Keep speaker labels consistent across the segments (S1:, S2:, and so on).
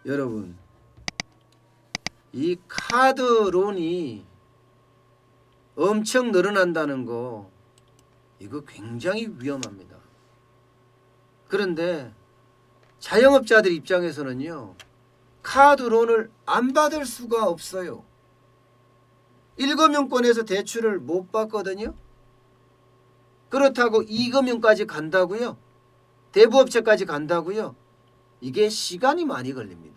S1: 여러분, 이 카드론이 엄청 늘어난다는 거, 이거 굉장히 위험합니다. 그런데 자영업자들 입장에서는요, 카드론을 안 받을 수가 없어요. 1금융권에서 대출을 못 받거든요. 그렇다고 2금융까지 간다고요? 대부업체까지 간다고요? 이게 시간이 많이 걸립니다.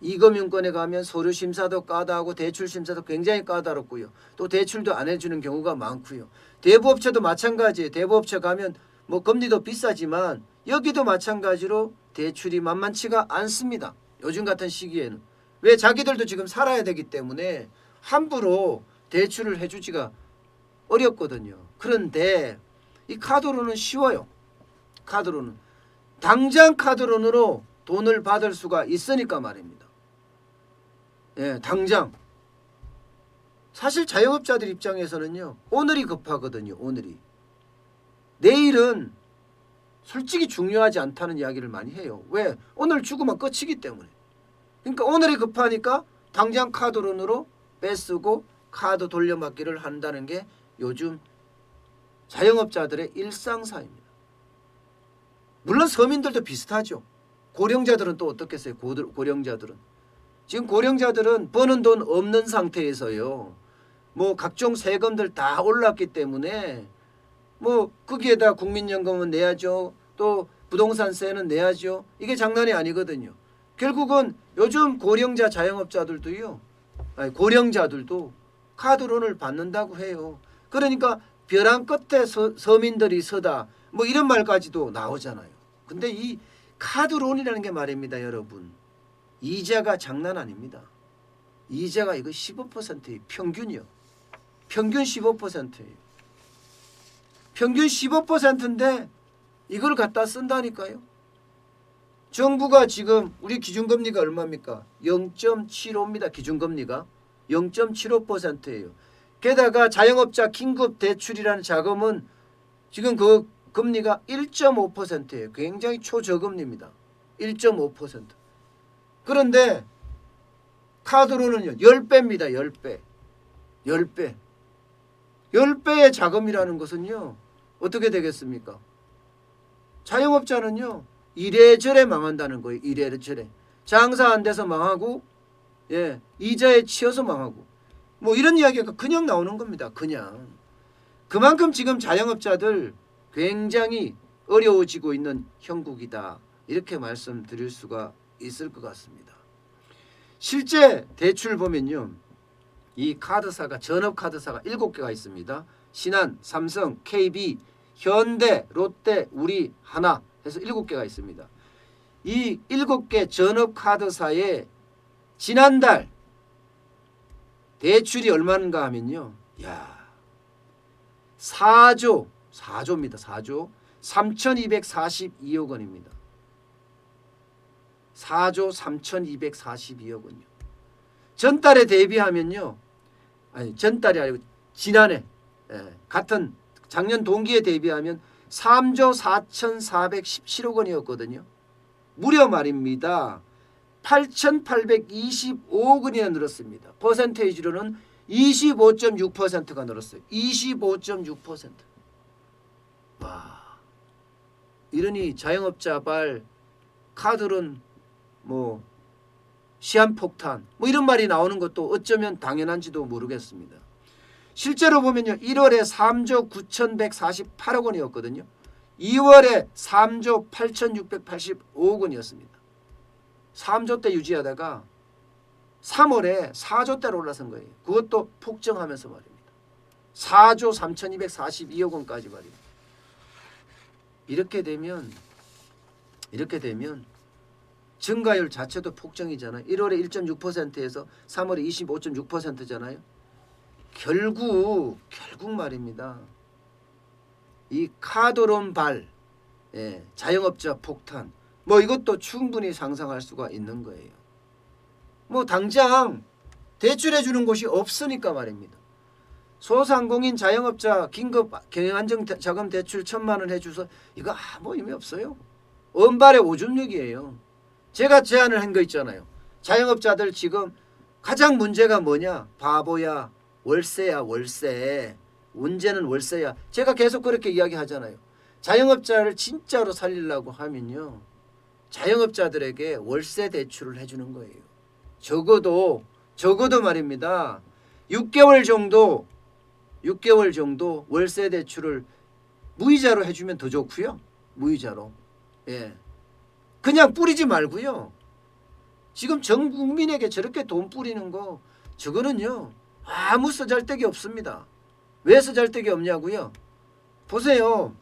S1: 2금융권에 가면 서류심사도 까다하고 대출심사도 굉장히 까다롭고요. 또 대출도 안 해주는 경우가 많고요. 대부업체도 마찬가지예요. 대부업체 가면 뭐 금리도 비싸지만 여기도 마찬가지로 대출이 만만치가 않습니다. 요즘 같은 시기에는. 왜? 자기들도 지금 살아야 되기 때문에 함부로 대출을 해주지가 어렵거든요. 그런데 이 카드론은 쉬워요. 카드론은 당장 카드론으로 돈을 받을 수가 있으니까 말입니다. 예, 당장. 사실 자영업자들 입장에서는요, 오늘이 급하거든요. 오늘이. 내일은 솔직히 중요하지 않다는 이야기를 많이 해요. 왜? 오늘 죽으면 끝이기 때문에. 그러니까 오늘이 급하니까 당장 카드론으로 빼쓰고 카드 돌려막기를 한다는 게 요즘 자영업자들의 일상사입니다. 물론 서민들도 비슷하죠. 고령자들은 또 어떻겠어요? 고령자들은. 지금 고령자들은 버는 돈 없는 상태에서요. 뭐 각종 세금들 다 올랐기 때문에 뭐 거기에다 국민연금은 내야죠. 또 부동산세는 내야죠. 이게 장난이 아니거든요. 결국은 요즘 고령자 자영업자들도요. 고령자들도 카드론을 받는다고 해요. 그러니까 벼랑 끝에 서민들이 서다. 뭐 이런 말까지도 나오잖아요. 근데 이 카드론이라는 게 말입니다, 여러분. 이자가 장난 아닙니다. 이자가 이거 15%예요. 평균이요. 평균 15%예요. 평균 15%인데 이걸 갖다 쓴다니까요. 정부가 지금 우리 기준금리가 얼마입니까? 0.75입니다. 기준금리가 0.75%예요. 게다가 자영업자 긴급대출이라는 자금은 지금 그 금리가 1.5%예요. 굉장히 초저금리입니다. 1.5%. 그런데 카드로는요. 10배입니다. 10배. 10배. 10배의 자금이라는 것은요. 어떻게 되겠습니까? 자영업자는요. 이래저래 망한다는 거예요. 이래저래. 장사 안 돼서 망하고 예, 이자에 치여서 망하고 뭐 이런 이야기가 그냥 나오는 겁니다. 그냥. 그만큼 지금 자영업자들 굉장히 어려워지고 있는 형국이다. 이렇게 말씀드릴 수가 있을 것 같습니다. 실제 대출 보면요. 이 카드사가 전업카드사가 7개가 있습니다. 신한, 삼성, KB, 현대, 롯데, 우리, 하나 해서 7개가 있습니다. 이 7개 전업카드사의 지난달 대출이 얼마인가 하면요. 야, 4조입니다. 4조 3,242억 원입니다. 4조 3,242억 원이요. 전달에 대비하면요. 아니 전달이 아니고 지난해 같은 작년 동기에 대비하면 3조 4,417억 원이었거든요. 무려 말입니다. 8,825억 원이나 늘었습니다. 퍼센테이지로는 25.6%가 늘었어요. 25.6%. 와, 이러니 자영업자발 카드론 뭐 시한폭탄 뭐 이런 말이 나오는 것도 어쩌면 당연한지도 모르겠습니다. 실제로 보면요. 1월에 3조 9,148억 원이었거든요. 2월에 3조 8,685억 원이었습니다. 3조 대 유지하다가 3월에 4조 대로 올라선 거예요. 그것도 폭증하면서 말입니다. 4조 3,242억 원까지 말입니다. 이렇게 되면 증가율 자체도 폭증이잖아요. 1월에 1.6%에서 3월에 25.6%잖아요. 결국 말입니다. 이 카드론발 자영업자 폭탄 뭐 이것도 충분히 상상할 수가 있는 거예요. 뭐 당장 대출해 주는 곳이 없으니까 말입니다. 소상공인 자영업자 긴급 경영안정자금 대출 1,000만 원 해줘서 이거 아무 의미 없어요. 은발의 오줌육이에요. 제가 제안을 한 거 있잖아요. 자영업자들 지금 가장 문제가 뭐냐? 바보야, 월세야, 월세. 문제는 월세야. 제가 계속 그렇게 이야기하잖아요. 자영업자를 진짜로 살리려고 하면요, 자영업자들에게 월세 대출을 해주는 거예요. 적어도 말입니다. 6개월 정도 월세 대출을 무이자로 해주면 더 좋고요. 무이자로. 예. 그냥 뿌리지 말고요. 지금 전 국민에게 저렇게 돈 뿌리는 거, 저거는요, 아무 쓰잘데기 없습니다. 왜 쓰잘데기 없냐고요? 보세요.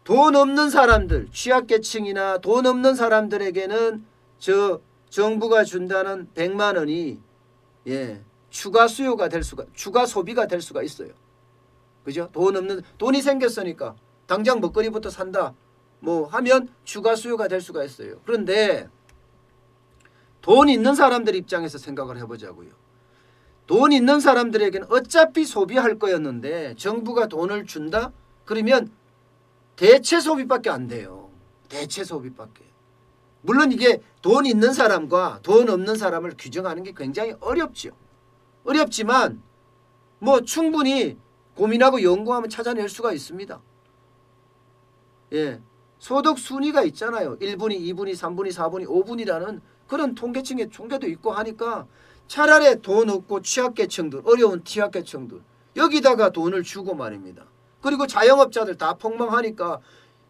S1: 돈 없는 사람들, 취약계층이나 돈 없는 사람들에게는 저 정부가 준다는 100만 원이, 예, 추가 수요가 될 수가, 추가 소비가 될 수가 있어요. 그죠? 돈이 생겼으니까 당장 먹거리부터 산다 뭐 하면 추가 수요가 될 수가 있어요. 그런데 돈 있는 사람들 입장에서 생각을 해보자고요. 돈 있는 사람들에게는 어차피 소비할 거였는데 정부가 돈을 준다? 그러면 대체 소비밖에 안 돼요. 대체 소비밖에. 물론 이게 돈 있는 사람과 돈 없는 사람을 규정하는 게 굉장히 어렵죠. 어렵지만 뭐 충분히 고민하고 연구하면 찾아낼 수가 있습니다. 예, 소득 순위가 있잖아요. 1분위, 2분위, 3분위, 4분위, 5분위라는 그런 통계층의 총계도 있고 하니까 차라리 돈 없고 취약계층들, 어려운 취약계층들 여기다가 돈을 주고 말입니다. 그리고 자영업자들 다 폭망하니까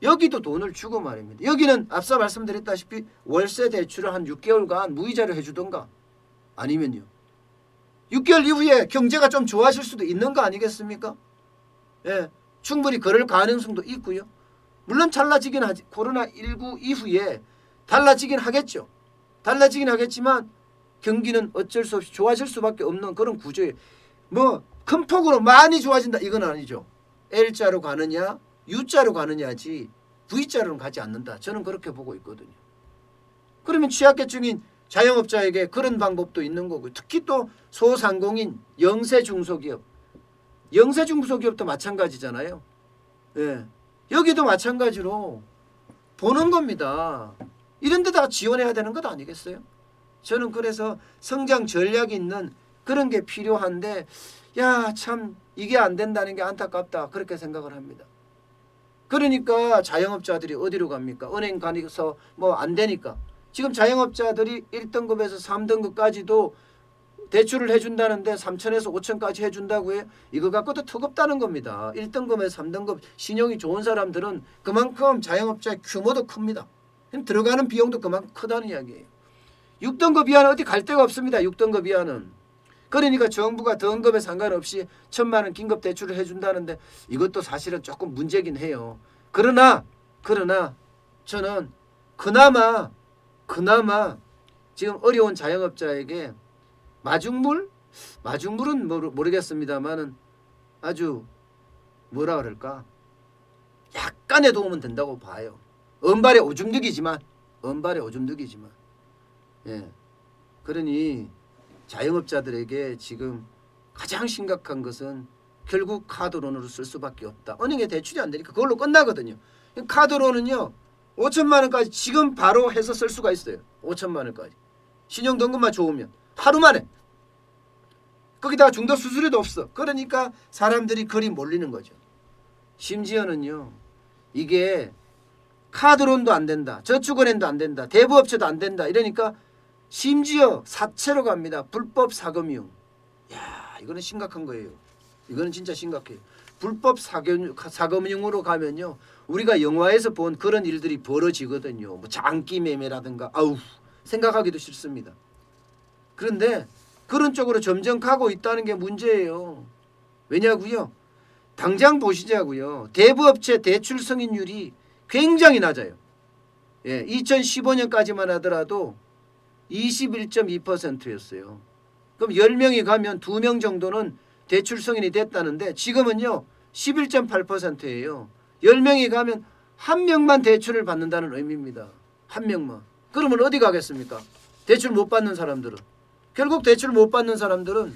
S1: 여기도 돈을 주고 말입니다. 여기는 앞서 말씀드렸다시피 월세 대출을 한 6개월간 무이자로 해주던가 아니면요 6개월 이후에 경제가 좀 좋아질 수도 있는 거 아니겠습니까? 예, 충분히 그럴 가능성도 있고요. 물론 달라지긴 하지. 코로나19 이후에 달라지긴 하겠죠. 달라지긴 하겠지만 경기는 어쩔 수 없이 좋아질 수밖에 없는 그런 구조예요. 뭐 큰 폭으로 많이 좋아진다 이건 아니죠. L자로 가느냐 U자로 가느냐지 V자로는 가지 않는다. 저는 그렇게 보고 있거든요. 그러면 취약계층인 자영업자에게 그런 방법도 있는 거고, 특히 또 소상공인, 영세중소기업, 영세중소기업도 마찬가지잖아요. 예, 여기도 마찬가지로 보는 겁니다. 이런 데다 지원해야 되는 것 아니겠어요? 저는 그래서 성장 전략이 있는 그런 게 필요한데, 야, 참 이게 안 된다는 게 안타깝다 그렇게 생각을 합니다. 그러니까 자영업자들이 어디로 갑니까? 은행 가서 뭐 안 되니까 지금 자영업자들이 1등급에서 3등급까지도 대출을 해준다는데 3천에서 5천까지 해준다고 해요. 이거 갖고도 턱없다는 겁니다. 1등급에서 3등급 신용이 좋은 사람들은 그만큼 자영업자의 규모도 큽니다. 들어가는 비용도 그만큼 크다는 이야기예요. 6등급 이하는 어디 갈 데가 없습니다. 6등급 이하는. 그러니까 정부가 등급에 상관없이 1,000만 원 긴급 대출을 해준다는데 이것도 사실은 조금 문제긴 해요. 그러나 저는 그나마 지금 어려운 자영업자에게 마중물은 모르겠습니다만은 아주 뭐라 그럴까 약간의 도움은 된다고 봐요. 은발의 오줌누기지만 예, 그러니 자영업자들에게 지금 가장 심각한 것은 결국 카드론으로 쓸 수밖에 없다. 은행에 대출이 안 되니까 그걸로 끝나거든요. 카드론은요 5천만 원까지 지금 바로 해서 쓸 수가 있어요. 5천만 원까지. 신용등급만 좋으면 하루 만에. 거기다가 중도 수수료도 없어. 그러니까 사람들이 그리 몰리는 거죠. 심지어는요 이게 카드론도 안 된다. 저축은행도 안 된다. 대부업체도 안 된다. 이러니까 심지어 사채로 갑니다. 불법 사금융. 야, 이거는 심각한 거예요. 이거는 진짜 심각해요. 불법 사금융으로 가면요 우리가 영화에서 본 그런 일들이 벌어지거든요. 뭐 장기 매매라든가 아우 생각하기도 싫습니다. 그런데 그런 쪽으로 점점 가고 있다는 게 문제예요. 왜냐고요? 당장 보시자고요. 대부업체 대출 승인율이 굉장히 낮아요. 예, 2015년까지만 하더라도 21.2%였어요. 그럼 10명이 가면 2명 정도는 대출 승인이 됐다는데 지금은요 11.8%예요. 10명이 가면 1명만 대출을 받는다는 의미입니다. 1명만. 그러면 어디 가겠습니까? 대출 못 받는 사람들은. 결국 대출 못 받는 사람들은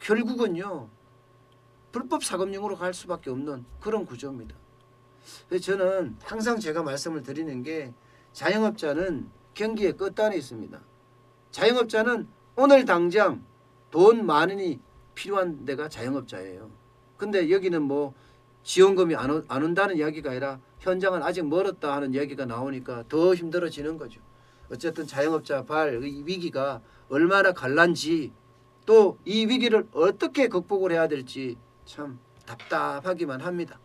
S1: 결국은요 불법 사금융으로 갈 수밖에 없는 그런 구조입니다. 그래서 저는 항상 제가 말씀을 드리는 게 자영업자는 경기의 끝단에 있습니다. 자영업자는 오늘 당장 돈 많이 필요한 데가 자영업자예요. 근데 여기는 뭐 지원금이 안 온다는 이야기가 아니라 현장은 아직 멀었다 하는 이야기가 나오니까 더 힘들어지는 거죠. 어쨌든 자영업자 이 위기가 얼마나 갈란지 또 이 위기를 어떻게 극복을 해야 될지 참 답답하기만 합니다.